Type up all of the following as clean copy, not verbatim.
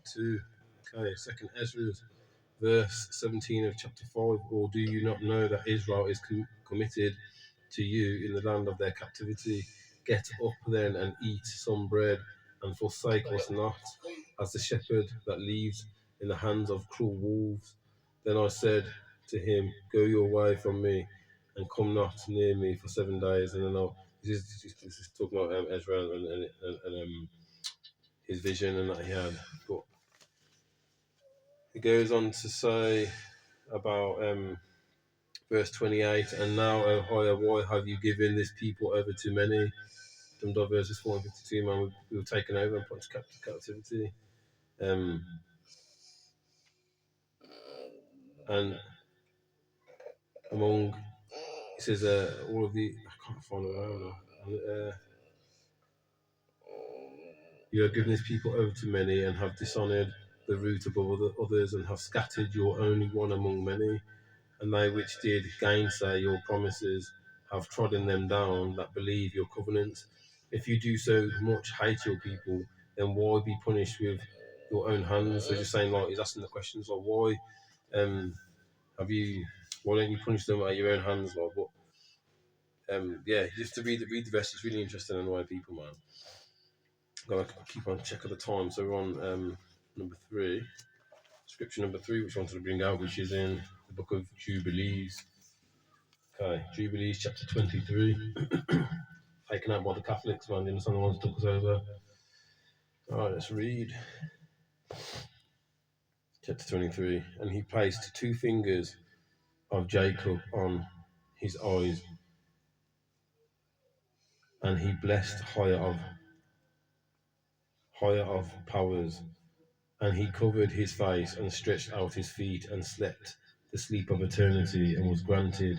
part 2. Okay, second Ezra, verse 17 of chapter 5. Or do you not know that Israel is committed to you in the land of their captivity? Get up then and eat some bread, and forsake us not, as the shepherd that leaves in the hands of cruel wolves. Then I said to him, go your way from me, and come not near me for 7 days. And then this is talking about Ezra and his vision and that he had. But it goes on to say about verse 28, and now, O Hoya, why have you given this people over to many? Verses 4 and 52, man, we were taken over and put into captivity. And among, he says, all of the, I can't find it out. You have given this people over to many, and have dishonoured the root above others, and have scattered your only one among many. And they which did gainsay your promises have trodden them down that believe your covenants. If you do so much hate your people, then why be punished with your own hands? So just saying, like, he's asking the questions like, why don't you punish them at your own hands, like? But yeah, just to read the verse, it's really interesting in the way people, man. Gotta keep on check of the time. So we're on number 3, scripture number 3, which I wanted to bring out, which is in the book of Jubilees. Okay, Jubilees chapter 23, taken out by the Catholics, man. The other ones took us over. Alright, let's read. Chapter 23. And he placed 2 fingers of Jacob on his eyes, and he blessed higher of powers, and he covered his face and stretched out his feet and slept the sleep of eternity, and was granted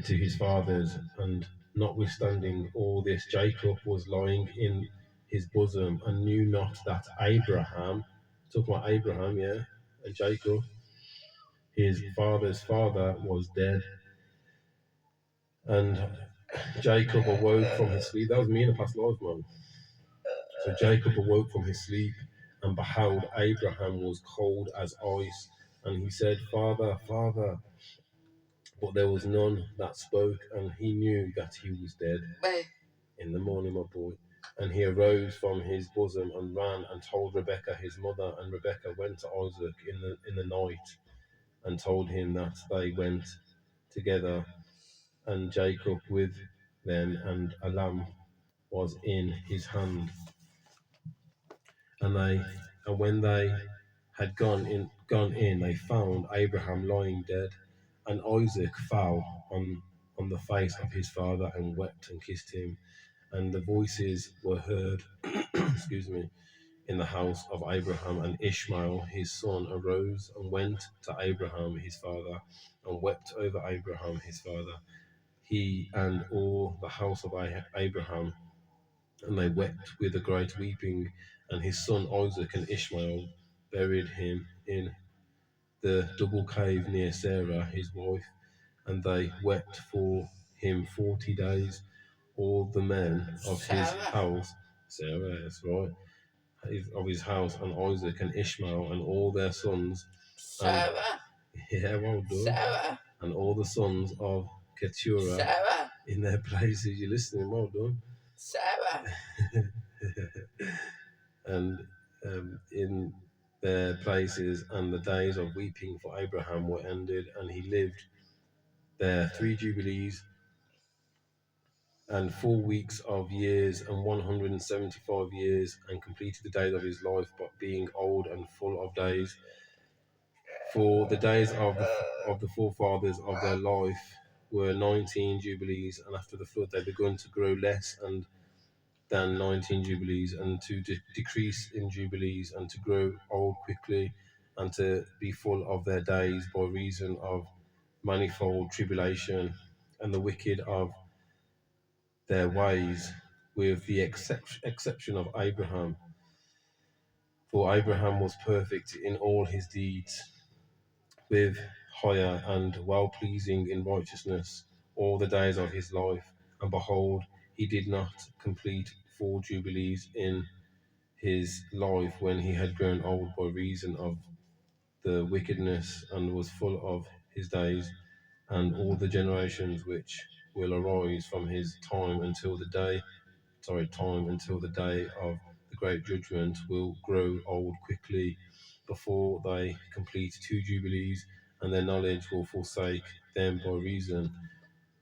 to his fathers. And notwithstanding all this, Jacob was lying in his bosom, and knew not that Abraham, talking about Abraham, yeah, and Jacob, his father's father, was dead. And Jacob awoke from his sleep. That was me in a past life, man. So Jacob awoke from his sleep, and behold, Abraham was cold as ice. And he said, Father, Father. But there was none that spoke, and he knew that he was dead. In the morning, my boy. And he arose from his bosom and ran and told Rebekah his mother. And Rebekah went to Isaac in the night and told him that they went together, and Jacob with them, and a lamb was in his hand. And when they had gone in, they found Abraham lying dead, and Isaac fell on the face of his father and wept and kissed him. And the voices were heard, excuse me, in the house of Abraham. And Ishmael his son arose and went to Abraham his father, and wept over Abraham his father, he and all the house of Abraham. And they wept with a great weeping. And his son Isaac and Ishmael buried him in the double cave near Sarah his wife, and they wept for him 40 days. All the men of his house, Sarah, that's right, of his house, and Isaac and Ishmael, and all their sons, and, yeah, well done, Sarah. And all the sons of Keturah, Sarah, in their places. You're listening, well done, Sarah. And in their places, and the days of weeping for Abraham were ended, and he lived there 3 jubilees and 4 weeks of years, and 175 years, and completed the days of his life, but being old and full of days. For the days of the forefathers of their life were 19 jubilees, and after the flood they begun to grow less than 19 jubilees, and to decrease in jubilees, and to grow old quickly, and to be full of their days by reason of manifold tribulation, and the wicked of their ways, with the exception of Abraham. For Abraham was perfect in all his deeds, with higher and well-pleasing in righteousness all the days of his life. And behold, he did not complete 4 jubilees in his life when he had grown old by reason of the wickedness, and was full of his days, and all the generations which will arise from his time until the day of the great judgment will grow old quickly before they complete 2 jubilees, and their knowledge will forsake them by reason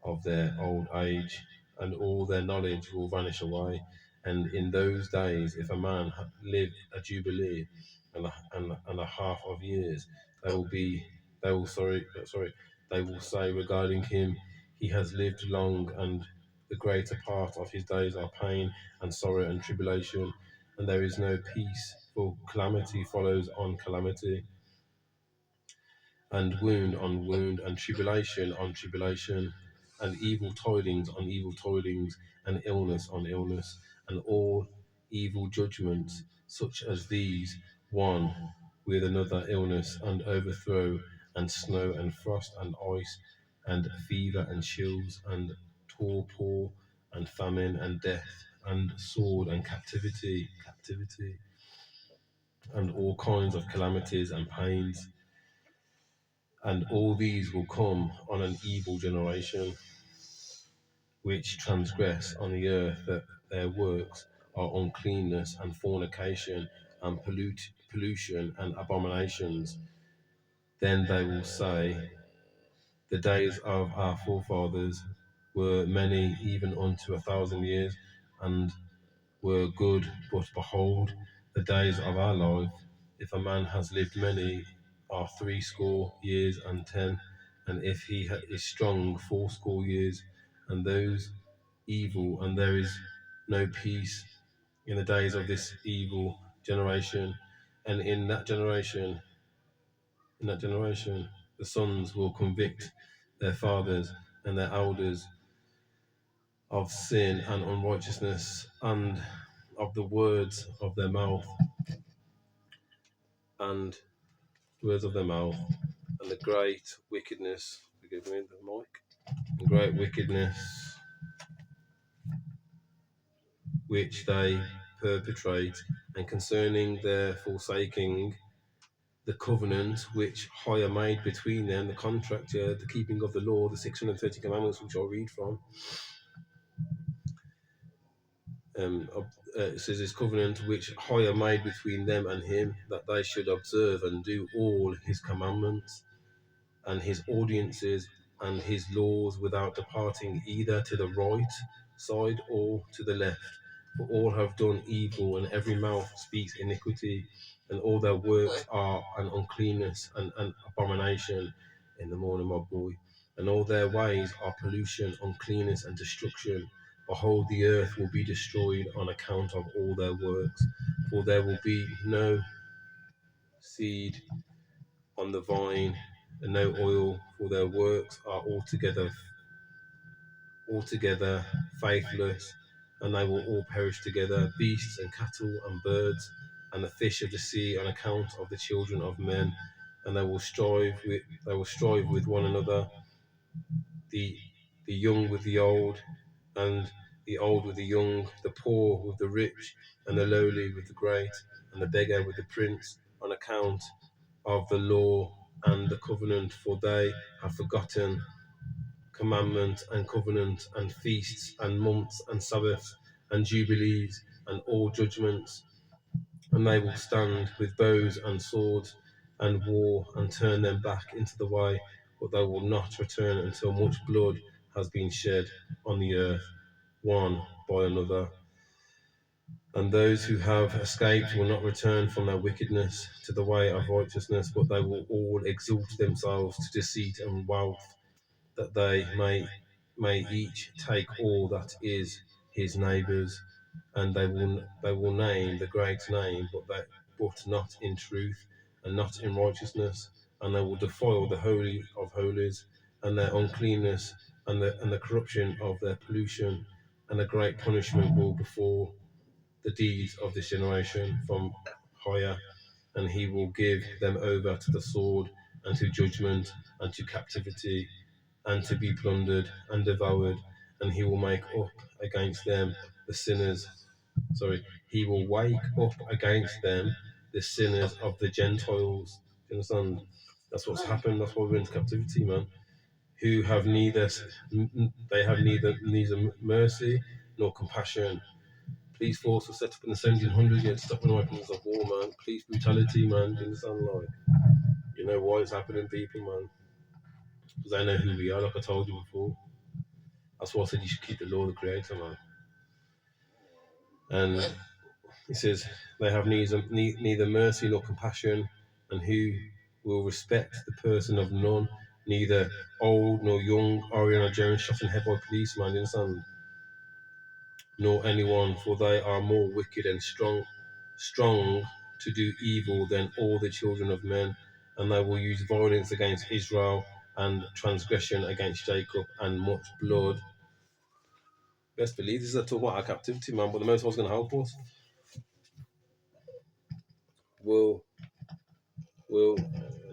of their old age, and all their knowledge will vanish away. And in those days, if a man live a jubilee and a half of years, they will be, they will sorry, they will say regarding him, he has lived long, and the greater part of his days are pain and sorrow and tribulation, and there is no peace, for calamity follows on calamity, and wound on wound, and tribulation on tribulation, and evil tidings on evil tidings, and illness on illness, and all evil judgments, such as these, one with another illness, and overthrow, and snow, and frost, and ice, and fever, and chills, and torpor, and famine, and death, and sword, and captivity, and all kinds of calamities and pains. And all these will come on an evil generation, which transgress on the earth, that their works are uncleanness and fornication and pollution and abominations. Then they will say, the days of our forefathers were many, even unto 1,000 years, and were good, but behold, the days of our life, if a man has lived many, are 60 years and 10, and if he is strong 80 years, and those evil, and there is no peace in the days of this evil generation, and in that generation, the sons will convict their fathers and their elders of sin and unrighteousness, and of the words of their mouth, and and the great wickedness. Forgive me, the mic. The great wickedness which they perpetrate, and concerning their forsaking the covenant which Hire made between them, the contract, the keeping of the law, the 630 commandments, which I'll read from. It says, his covenant which Hire made between them and him, that they should observe and do all his commandments and his ordinances and his laws, without departing either to the right side or to the left. For all have done evil, and every mouth speaks iniquity, and all their works are an uncleanness and an abomination. In the morning, my boy. And all their ways are pollution, uncleanness, and destruction. Behold, the earth will be destroyed on account of all their works, for there will be no seed on the vine, and no oil, for their works are altogether faithless, and they will all perish together, beasts and cattle and birds, and the fish of the sea, on account of the children of men, and they will strive with one another, the young with the old, and the old with the young, the poor with the rich, and the lowly with the great, and the beggar with the prince, on account of the law and the covenant, for they have forgotten commandment and covenant, and feasts and months and Sabbaths and jubilees and all judgments. And they will stand with bows and swords and war, and turn them back into the way, but they will not return until much blood has been shed on the earth, one by another. And those who have escaped will not return from their wickedness to the way of righteousness, but they will all exalt themselves to deceit and wealth, that they may each take all that is his neighbour's. And they will name the great name, but not in truth, and not in righteousness. And they will defile the holy of holies, and their uncleanness, and the corruption of their pollution, and a great punishment will befall the deeds of this generation from Hire, and he will give them over to the sword, and to judgment, and to captivity, and to be plundered and devoured, and he will make up against them the sinners he will wake up against them the sinners of the Gentiles. Do you understand? That's what's happened. That's why we're into captivity, man. Who have they have neither mercy nor compassion. Police force was set up in the 1700s yet to stop the weapons of war, man. Police brutality, man. Do you understand? Like, you know why it's happening, people, man? Because they know who we are, like I told you before. That's why I said you should keep the law of the Creator, man. And he says they have neither mercy nor compassion, and who will respect the person of none, neither old nor young, Ariana Jones shot in the head by policeman, you understand? Nor anyone, for they are more wicked and strong to do evil than all the children of men, and they will use violence against Israel and transgression against Jacob and much blood. Best believe this is a talk about our captivity, man, but the Most High is going to help us.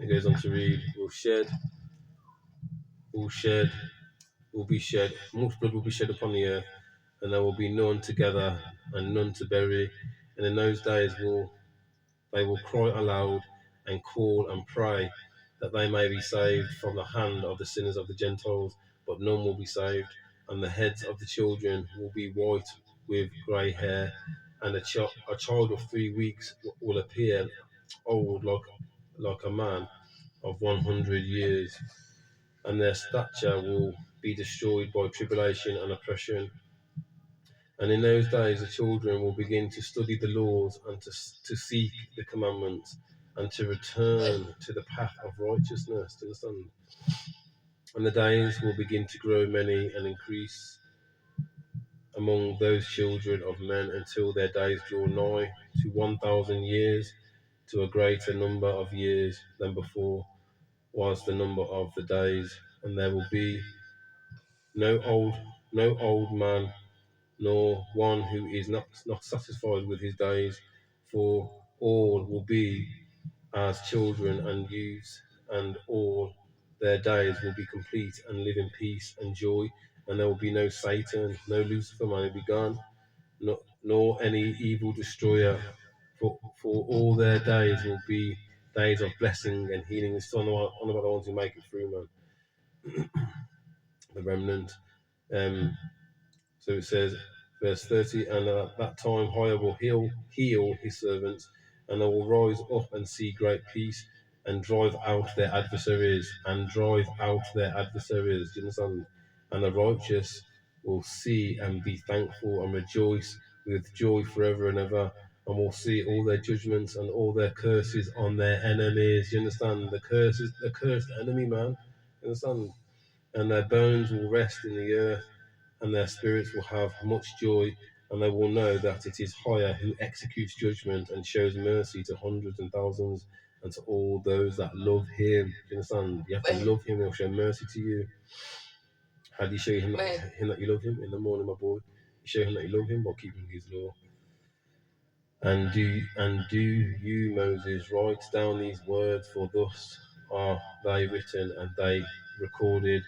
It goes on to read, will be shed, much blood will be shed upon the earth, and there will be none to gather and none to bury. And in those days they will cry aloud and call and pray that they may be saved from the hand of the sinners of the Gentiles, but none will be saved. And the heads of the children will be white with grey hair, and a child of 3 weeks will appear old like a man of 100 years, and their stature will be destroyed by tribulation and oppression. And in those days the children will begin to study the laws and to seek the commandments and to return to the path of righteousness. Do you understand? And the days will begin to grow many and increase among those children of men until their days draw nigh to 1,000 years, to a greater number of years than before was the number of the days. And there will be no old man, nor one who is not satisfied with his days, for all will be as children and youths, and all their days will be complete and live in peace and joy, and there will be no Satan, no Lucifer man will be gone, nor any evil destroyer, for all their days will be days of blessing and healing. It's on about the ones who make it through, man. The remnant. So it says, verse 30, and at that time Hire will heal his servants, and they will rise up and see great peace, and drive out their adversaries. Do you understand? And the righteous will see and be thankful and rejoice with joy forever and ever, and will see all their judgments and all their curses on their enemies. Do you understand? The cursed enemy, man. You understand? And their bones will rest in the earth, and their spirits will have much joy, and they will know that it is Higher who executes judgment and shows mercy to hundreds and thousands, and to all those that love him. Do you understand? You have to love him, he'll show mercy to you. How do you show him that you love him? In the morning, my boy. You show him that you love him by keeping his law. And do you, Moses, write down these words, for thus are they written, and they recorded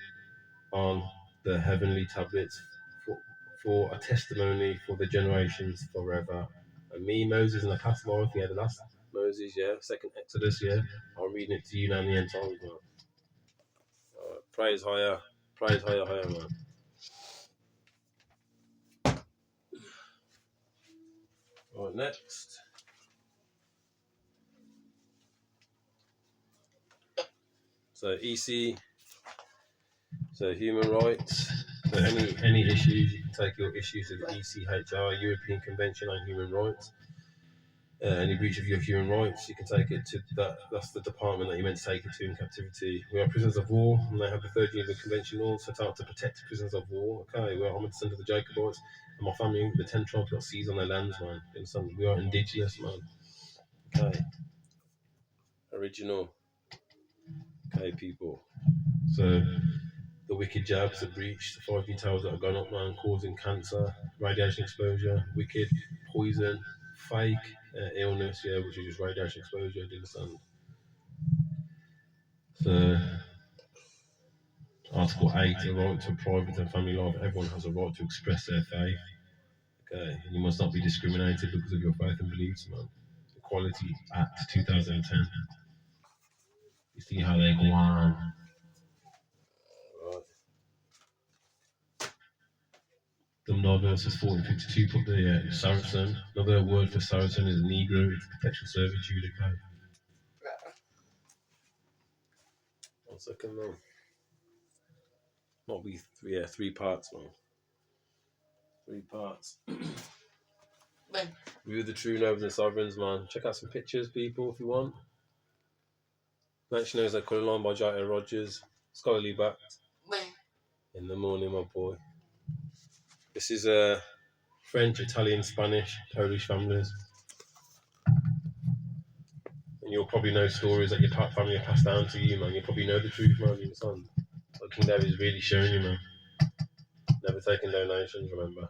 on the heavenly tablets for a testimony for the generations forever. And me, Moses, in the past life, yeah, the last Moses, yeah, second Exodus, yeah, I'm reading it to you now in the end times, man. Praise higher, man. All right, next. So EC, so human rights. So any issues, you can take your issues to the ECHR, European Convention on Human Rights. Any breach of your human rights, you can take it to that. That's the department that you meant to take it to in captivity. We are prisoners of war, and they have the Third Geneva Convention all set out to protect prisoners of war. Okay, we are a descendant of the Jacobites, and my family, the 10 tribes, got seized on their lands, man. We are indigenous, man. Okay, original. Okay, people. So the wicked jabs, the breach, the 5G towers that have gone up, man, causing cancer, radiation exposure, wicked, poison, fake illness, yeah, which is just radiation exposure, do you understand? So, Article 8, the right to private and family life. Everyone has a right to express their faith. Okay, and you must not be discriminated because of your faith and beliefs, man. Equality Act 2010. You see how they go on. Right. Dumdar verses 40-52 put the Saracen. Another word for Saracen is Negro. It's perpetual servitude. Okay. 1 second, man. Might be three parts, man. 3 parts. View the true nobles and sovereigns, man. Check out some pictures, people, if you want. Mansion knows that colour line by J.A. Rogers. Scholarly backed. In the morning, my boy. This is French, Italian, Spanish, Polish families. And you'll probably know stories that your family have passed down to you, man. You'll probably know the truth, man. You understand? What King David is really showing you, man. Never taking donations, remember.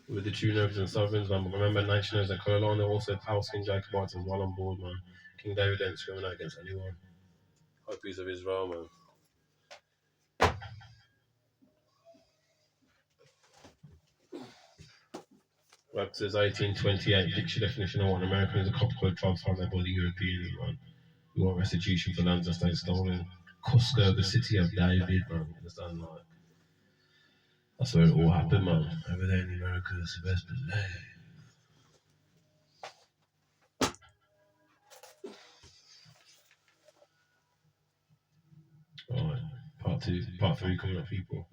With the true nobles and sovereigns, man. But remember, nationals and colour line, they're also Palestine Jacobites as well on board, man. King David didn't discriminate against anyone. High priest of Israel, man. Webb says 1828 dictionary definition of what an American is: a copper-colored tribe founded by the Europeans, man. We want restitution for lands and states stolen. Cusco, the city of David, man. You understand, like? That's where it all happened, man. Over there in the Americas, best believe. Alright, part 3 coming up, people.